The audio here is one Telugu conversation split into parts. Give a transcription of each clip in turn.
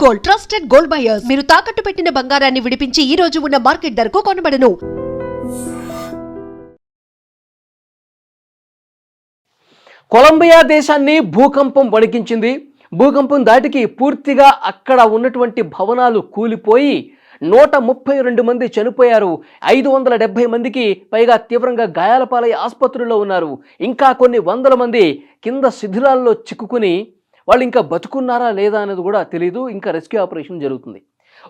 గోల్డ్ ట్రస్టెడ్ గోల్డ్ బయర్స్ మీరు తాకట్టు పెట్టిన బంగారాన్ని విడిపించి ఈ రోజు ఉన్న మార్కెట్ ధరకు కొనబడను. కొలంబియా దేశాన్ని భూకంపం వణికించింది. భూకంపం దాటికి పూర్తిగా అక్కడ ఉన్నటువంటి భవనాలు కూలిపోయి 132 మంది చనిపోయారు. 570 మందికి పైగా తీవ్రంగా గాయాల పాలై ఆసుపత్రుల్లో ఉన్నారు. ఇంకా కొన్ని వందల మంది కింద శిథిలాల్లో చిక్కుకుని వాళ్ళు ఇంకా బతుకున్నారా లేదా అనేది కూడా తెలియదు. ఇంకా రెస్క్యూ ఆపరేషన్ జరుగుతుంది.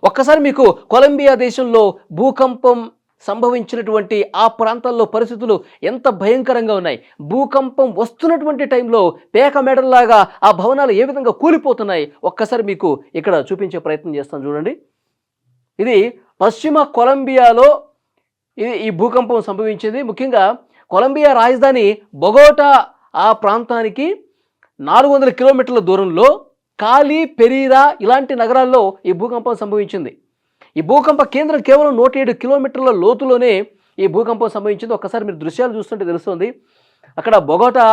ఒక్కసారి మీకు కొలంబియా దేశంలో భూకంపం సంభవించినటువంటి ఆ ప్రాంతాల్లో పరిస్థితులు ఎంత భయంకరంగా ఉన్నాయి. భూకంపం వస్తున్నటువంటి టైంలో పేక మెడల్లాగా ఆ భవనాలు ఏ విధంగా కూలిపోతున్నాయి ఒక్కసారి మీకు ఇక్కడ చూపించే ప్రయత్నం చేస్తాను చూడండి. ఇది పశ్చిమ కొలంబియాలో ఈ భూకంపం సంభవించింది. ముఖ్యంగా కొలంబియా రాజధాని బొగోటా ఆ ప్రాంతానికి 400 కిలోమీటర్ల దూరంలో కాలి, పెరీరా ఇలాంటి నగరాల్లో ఈ భూకంపం సంభవించింది. ఈ భూకంప కేంద్రం కేవలం 107 కిలోమీటర్ల లోతులోనే ఈ భూకంపం సంభవించింది. ఒక్కసారి మీరు దృశ్యాలు చూస్తుంటే తెలుస్తుంది. అక్కడ బొగోటా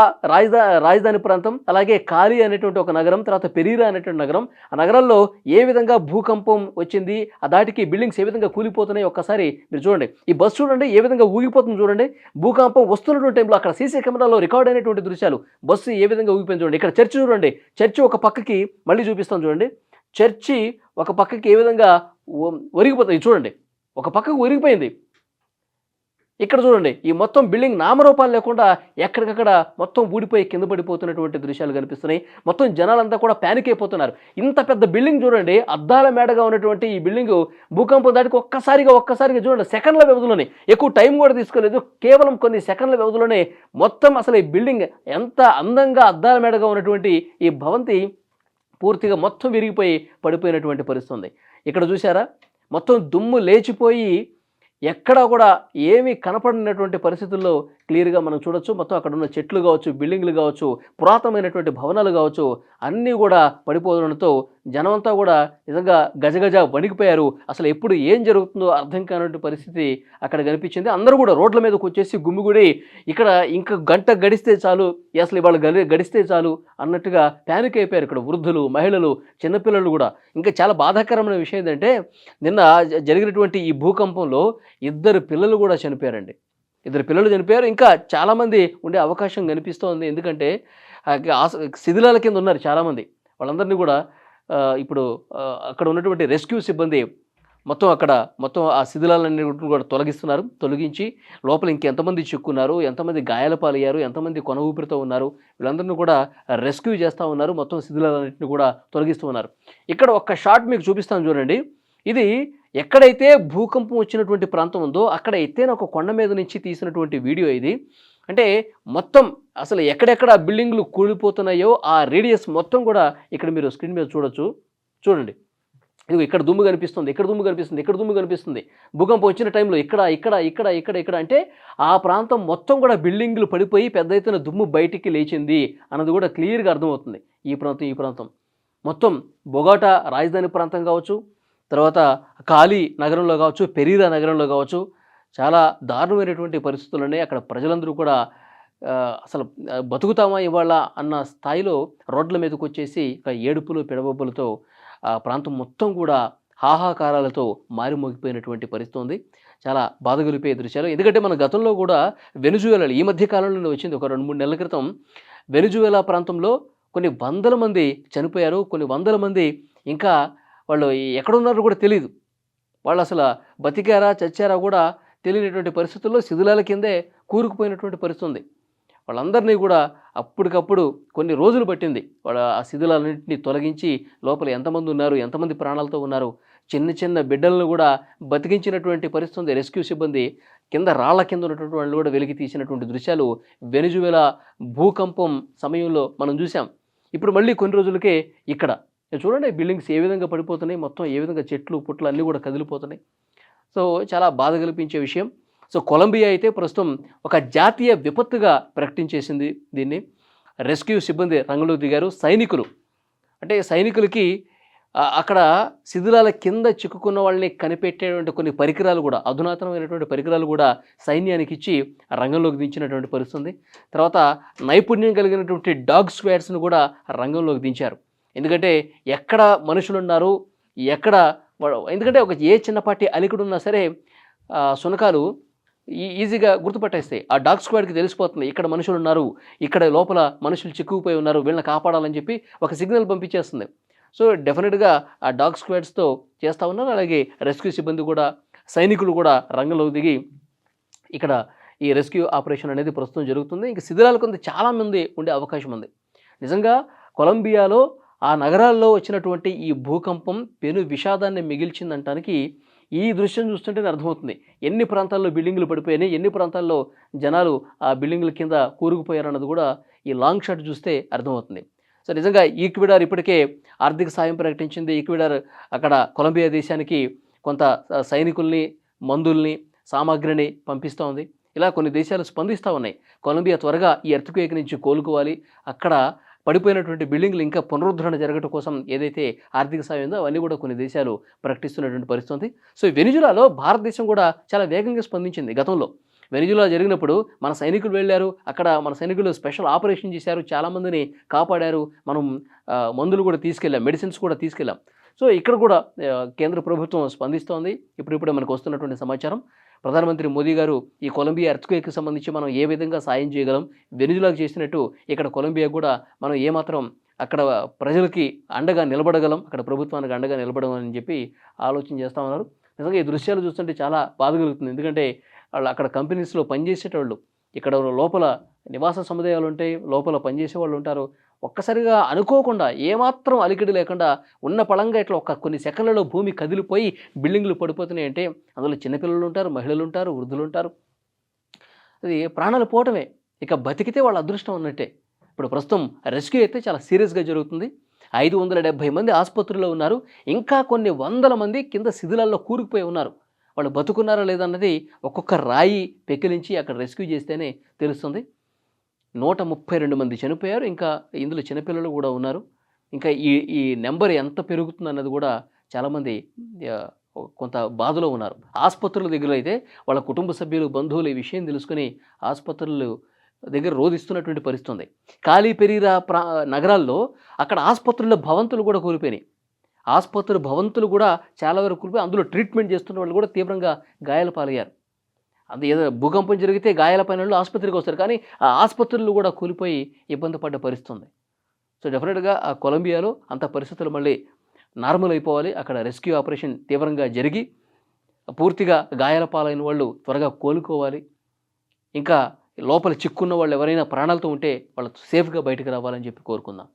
రాజధాని ప్రాంతం, అలాగే కాలి అనేటువంటి ఒక నగరం, తర్వాత పెరీరా అనేటువంటి నగరం. ఆ నగరాల్లో ఏ విధంగా భూకంపం వచ్చింది, ఆ దాటికి బిల్డింగ్స్ ఏ విధంగా కూలిపోతున్నాయి ఒక్కసారి మీరు చూడండి. ఈ బస్సు చూడండి ఏ విధంగా ఊగిపోతుంది చూడండి. భూకంపం వస్తున్నటువంటి టైంలో అక్కడ సీసీ కెమెరాలో రికార్డ్ అయినటువంటి దృశ్యాలు. బస్సు ఏ విధంగా ఊగిపోయింది చూడండి. ఇక్కడ చర్చి చూడండి. చర్చి ఒక పక్కకి మళ్ళీ చూపిస్తాను చూడండి. చర్చి ఒక పక్కకి ఏ విధంగా ఒరిగిపోతుంది చూడండి. ఒక పక్కకు ఒరిగిపోయింది. ఇక్కడ చూడండి ఈ మొత్తం బిల్డింగ్ నామరూపాలు లేకుండా ఎక్కడికక్కడ మొత్తం ఊడిపోయి కింద పడిపోతున్నటువంటి దృశ్యాలు కనిపిస్తున్నాయి. మొత్తం జనాలంతా కూడా ప్యానిక్ అయిపోతున్నారు. ఇంత పెద్ద బిల్డింగ్ చూడండి, అద్దాల మేడగా ఉన్నటువంటి ఈ బిల్డింగ్ భూకంపం దాటికి ఒక్కసారిగా చూడండి, సెకండ్ల వ్యవధిలోనే, ఎక్కువ టైం కూడా తీసుకోలేదు, కేవలం కొన్ని సెకండ్ల వ్యవధిలోనే మొత్తం అసలు ఈ బిల్డింగ్ ఎంత అందంగా అద్దాల మేడగా ఉన్నటువంటి ఈ భవంతి పూర్తిగా మొత్తం విరిగిపోయి పడిపోయినటువంటి పరిస్థితి ఉంది. ఇక్కడ చూసారా మొత్తం దుమ్ము లేచిపోయి ఎక్కడా కూడా ఏమీ కనపడినటువంటి పరిస్థితుల్లో క్లియర్గా మనం చూడొచ్చు. మొత్తం అక్కడ ఉన్న చెట్లు కావచ్చు, బిల్డింగ్లు కావచ్చు, పురాతనమైనటువంటి భవనాలు కావచ్చు, అన్నీ కూడా పడిపోవడంతో జనమంతా కూడా నిజంగా గజగజ వణికిపోయారు. అసలు ఎప్పుడు ఏం జరుగుతుందో అర్థం కానటువంటి పరిస్థితి అక్కడ కనిపించింది. అందరూ కూడా రోడ్ల మీదకి వచ్చేసి గుమ్మిగూడి ఇక్కడ ఇంకా గంట గడిస్తే చాలు, అసలు ఇవాళ గడిస్తే చాలు అన్నట్టుగా ప్యానిక్ అయిపోయారు. ఇక్కడ వృద్ధులు, మహిళలు, చిన్నపిల్లలు కూడా. ఇంకా చాలా బాధాకరమైన విషయం ఏంటంటే నిన్న జరిగినటువంటి ఈ భూకంపంలో 2 పిల్లలు కూడా చనిపోయారండి. 2 పిల్లలు చనిపోయారు. ఇంకా చాలామంది ఉండే అవకాశం కనిపిస్తోంది. ఎందుకంటే శిథిలాల కింద ఉన్నారు చాలామంది. వాళ్ళందరినీ కూడా ఇప్పుడు అక్కడ ఉన్నటువంటి రెస్క్యూ సిబ్బంది మొత్తం ఆ శిథిలాలన్నీ కూడా తొలగించి లోపల ఇంకెంతమంది చిక్కున్నారు, ఎంతమంది గాయాల పాలయ్యారు, ఎంతమంది కొన ఊపిరితో ఉన్నారు, వీళ్ళందరినీ కూడా రెస్క్యూ చేస్తూ ఉన్నారు. మొత్తం శిథిలాలన్నింటినీ కూడా తొలగిస్తూ ఉన్నారు. ఇక్కడ ఒక్క షాట్ మీకు చూపిస్తాను చూడండి. ఇది ఎక్కడైతే భూకంపం వచ్చినటువంటి ప్రాంతం ఉందో అక్కడ ఎత్తైన ఒక కొండ మీద నుంచి తీసినటువంటి వీడియో ఇది. అంటే మొత్తం అసలు ఎక్కడెక్కడ బిల్డింగ్లు కూలిపోతున్నాయో ఆ రేడియస్ మొత్తం కూడా ఇక్కడ మీరు స్క్రీన్ మీద చూడండి. ఇది ఇక్కడ దుమ్ము కనిపిస్తుంది, ఇక్కడ దుమ్ము కనిపిస్తుంది. భూకంపం వచ్చిన టైంలో ఇక్కడ అంటే ఆ ప్రాంతం మొత్తం కూడా బిల్డింగ్లు పడిపోయి పెద్ద ఎత్తున దుమ్ము బయటికి లేచింది అన్నది కూడా క్లియర్గా అర్థమవుతుంది. ఈ ప్రాంతం మొత్తం బొగోటా రాజధాని ప్రాంతం కావచ్చు, తర్వాత కాలి నగరంలో కావచ్చు, పెరీరా నగరంలో కావచ్చు, చాలా దారుణమైనటువంటి పరిస్థితులు ఉన్నాయి. అక్కడ ప్రజలందరూ కూడా అసలు బతుకుతామా ఇవాళ అన్న స్థాయిలో రోడ్ల మీదకి వచ్చేసి ఏడుపులు పిడబొబ్బలతో ఆ ప్రాంతం మొత్తం కూడా హాహాకారాలతో మారిమోగిపోయినటువంటి పరిస్థితి ఉంది. చాలా బాధ కలిపే దృశ్యాలు. ఎందుకంటే మన గతంలో కూడా వెనుజువేలా ఈ మధ్య కాలంలో వచ్చింది, ఒక 2-3 నెలల క్రితం వెనుజువేలా ప్రాంతంలో కొన్ని వందల మంది చనిపోయారు. కొన్ని వందల మంది ఇంకా వాళ్ళు ఎక్కడున్నారో కూడా తెలియదు. వాళ్ళు అసలు బతికారా చచ్చారా కూడా తెలియనటువంటి పరిస్థితుల్లో శిథిలాల కిందే కూరుకుపోయినటువంటి పరిస్థితి ఉంది. వాళ్ళందరినీ కూడా అప్పటికప్పుడు కొన్ని రోజులు పట్టింది వాళ్ళ ఆ శిథిలాలన్నింటినీ తొలగించి లోపల ఎంతమంది ఉన్నారు, ఎంతమంది ప్రాణాలతో ఉన్నారు, చిన్న బిడ్డలను కూడా బతికించినటువంటి పరిస్థితి ఉంది. రెస్క్యూ సిబ్బంది కింద రాళ్ల కింద ఉన్నటువంటి వాళ్ళు కూడా వెలికి తీసినటువంటి దృశ్యాలు వెనుజువేలా భూకంపం సమయంలో మనం చూసాం. ఇప్పుడు మళ్ళీ కొన్ని రోజులకే ఇక్కడ చూడండి బిల్డింగ్స్ ఏ విధంగా పడిపోతున్నాయి, మొత్తం ఏ విధంగా చెట్లు పుట్లు అన్నీ కూడా కదిలిపోతున్నాయి. సో చాలా బాధ కల్పించే విషయం. సో కొలంబియా అయితే ప్రస్తుతం ఒక జాతీయ విపత్తుగా ప్రకటించేసింది దీన్ని. రెస్క్యూ సిబ్బంది రంగంలోకి దిగారు. సైనికులకి అక్కడ శిథిలాల కింద చిక్కుకున్న వాళ్ళని కనిపెట్టేటువంటి కొన్ని పరికరాలు కూడా, అధునాతనమైనటువంటి పరికరాలు కూడా సైన్యానికి ఇచ్చి రంగంలోకి దించినటువంటి పరిస్థితి ఉంది. తర్వాత నైపుణ్యం కలిగినటువంటి డాగ్ స్క్వాడ్స్ను కూడా రంగంలోకి దించారు. ఎందుకంటే ఎక్కడ మనుషులున్నారు, ఎక్కడ ఎందుకంటే ఏ చిన్నపాటి అలికిడు ఉన్నా సరే శునకాలు ఈజీగా గుర్తుపట్టేస్తాయి. ఆ డాగ్ స్క్వాడ్కి తెలిసిపోతుంది ఇక్కడ మనుషులు ఉన్నారు, ఇక్కడ లోపల మనుషులు చిక్కుకుపోయి ఉన్నారు, వీళ్ళని కాపాడాలని చెప్పి ఒక సిగ్నల్ పంపించేస్తుంది. సో డెఫినెట్గా ఆ డాగ్ స్క్వాడ్స్తో చేస్తూ ఉన్నారు. అలాగే రెస్క్యూ సిబ్బంది కూడా, సైనికులు కూడా రంగంలో దిగి ఇక్కడ ఈ రెస్క్యూ ఆపరేషన్ అనేది ప్రస్తుతం జరుగుతుంది. ఇంక శిథిలాల కింద చాలామంది ఉండే అవకాశం ఉంది. నిజంగా కొలంబియాలో ఆ నగరాల్లో వచ్చినటువంటి ఈ భూకంపం పెను విషాదాన్ని మిగిల్చిందంటానికి ఈ దృశ్యం చూస్తుంటేనే అర్థమవుతుంది. ఎన్ని ప్రాంతాల్లో బిల్డింగులు పడిపోయాయి, ఎన్ని ప్రాంతాల్లో జనాలు ఆ బిల్డింగుల కింద కూరుకుపోయారన్నది కూడా ఈ లాంగ్ షాట్ చూస్తే అర్థమవుతుంది. సో నిజంగా ఈక్వెడార్ ఇప్పటికే ఆర్థిక సాయం ప్రకటించింది. ఈక్వెడార్ అక్కడ కొలంబియా దేశానికి కొంత సైనికుల్ని, మందుల్ని, సామాగ్రిని పంపిస్తూ ఉంది. ఇలా కొన్ని దేశాలు స్పందిస్తూ ఉన్నాయి. కొలంబియా త్వరగా ఈ ఎర్త్క్వేక్ నుంచి కోలుకోవాలి, అక్కడ పడిపోయినటువంటి బిల్డింగ్లు ఇంకా పునరుద్ధరణ జరగడం కోసం ఏదైతే ఆర్థిక సాయం ఉందో అవన్నీ కూడా కొన్ని దేశాలు ప్రకటిస్తున్నటువంటి పరిస్థితి. సో వెనిజులాలో భారతదేశం కూడా చాలా వేగంగా స్పందించింది. గతంలో వెనిజులా జరిగినప్పుడు మన సైనికులు వెళ్ళారు, అక్కడ మన సైనికులు స్పెషల్ ఆపరేషన్ చేశారు, చాలామందిని కాపాడారు, మనం మందులు కూడా తీసుకెళ్ళాం, మెడిసిన్స్ కూడా తీసుకెళ్ళాం. సో ఇక్కడ కూడా కేంద్ర ప్రభుత్వం స్పందిస్తోంది. ఇప్పుడిప్పుడే మనకు వస్తున్నటువంటి సమాచారం. ప్రధానమంత్రి మోదీ గారు ఈ కొలంబియా ఎర్త్క్వేక్కి సంబంధించి మనం ఏ విధంగా సాయం చేయగలం, వెనిజులాకు చేసినట్టు ఇక్కడ కొలంబియా కూడా మనం ఏమాత్రం అక్కడ ప్రజలకి అండగా నిలబడగలం, అక్కడ ప్రభుత్వానికి అండగా నిలబడగలం అని చెప్పి ఆలోచన చేస్తూ ఉన్నారు. నిజంగా ఈ దృశ్యాలు చూస్తుంటే చాలా బాధ కలుగుతుంది. ఎందుకంటే వాళ్ళు అక్కడ కంపెనీస్లో పనిచేసేటోళ్ళు, ఇక్కడ లోపల నివాస సముదాయాలు ఉంటాయి, లోపల పనిచేసే వాళ్ళు ఉంటారు. ఒక్కసారిగా అనుకోకుండా ఏమాత్రం అలికిడి లేకుండా ఉన్న పళంగా ఇట్లా కొన్ని సెకండ్లలో భూమి కదిలిపోయి బిల్డింగ్లు పడిపోతున్నాయి అంటే అందులో చిన్నపిల్లలు ఉంటారు, మహిళలు ఉంటారు, వృద్ధులు ఉంటారు. అది ప్రాణాలు పోవటమే. ఇక బతికితే వాళ్ళ అదృష్టం ఉన్నట్టే. ఇప్పుడు ప్రస్తుతం రెస్క్యూ అయితే చాలా సీరియస్గా జరుగుతుంది. 570 మంది ఆసుపత్రిలో ఉన్నారు. ఇంకా కొన్ని వందల మంది కింద శిథిలాల్లో కూరుకుపోయి ఉన్నారు. వాళ్ళు బతుకున్నారా లేదన్నది ఒక్కొక్క రాయి పెకిలించి అక్కడ రెస్క్యూ చేస్తేనే తెలుస్తుంది. 132 మంది చనిపోయారు. ఇంకా ఇందులో చిన్నపిల్లలు కూడా ఉన్నారు. ఇంకా ఈ నెంబర్ ఎంత పెరుగుతుందన్నది కూడా చాలామంది కొంత బాధలో ఉన్నారు. ఆసుపత్రుల దగ్గర అయితే వాళ్ళ కుటుంబ సభ్యులు, బంధువులు ఈ విషయం తెలుసుకుని ఆసుపత్రులు దగ్గర రోధిస్తున్నటువంటి పరిస్థితి ఉంది. కాలి పెరీరా నగరాల్లో అక్కడ ఆసుపత్రుల భవంతులు కూడా కూలిపోయినాయి. ఆసుపత్రుల భవంతులు కూడా చాలా వరకు కూలిపోయి అందులో ట్రీట్మెంట్ చేస్తున్న వాళ్ళు కూడా తీవ్రంగా గాయాల పాలయ్యారు. అది ఏదో భూకంపం జరిగితే గాయాల పైన వాళ్ళు ఆసుపత్రికి వస్తారు, కానీ ఆ ఆసుపత్రులు కూడా కూలిపోయి ఇబ్బంది పడ్డ పరిస్థితి ఉంది. సో డెఫినెట్గా ఆ కొలంబియాలో అంత పరిస్థితులు మళ్ళీ నార్మల్ అయిపోవాలి. అక్కడ రెస్క్యూ ఆపరేషన్ తీవ్రంగా జరిగి పూర్తిగా గాయాల పాలైన వాళ్ళు త్వరగా కోలుకోవాలి. ఇంకా లోపల చిక్కున్న వాళ్ళు ఎవరైనా ప్రాణాలతో ఉంటే వాళ్ళు సేఫ్గా బయటకు రావాలని చెప్పి కోరుకుందాం.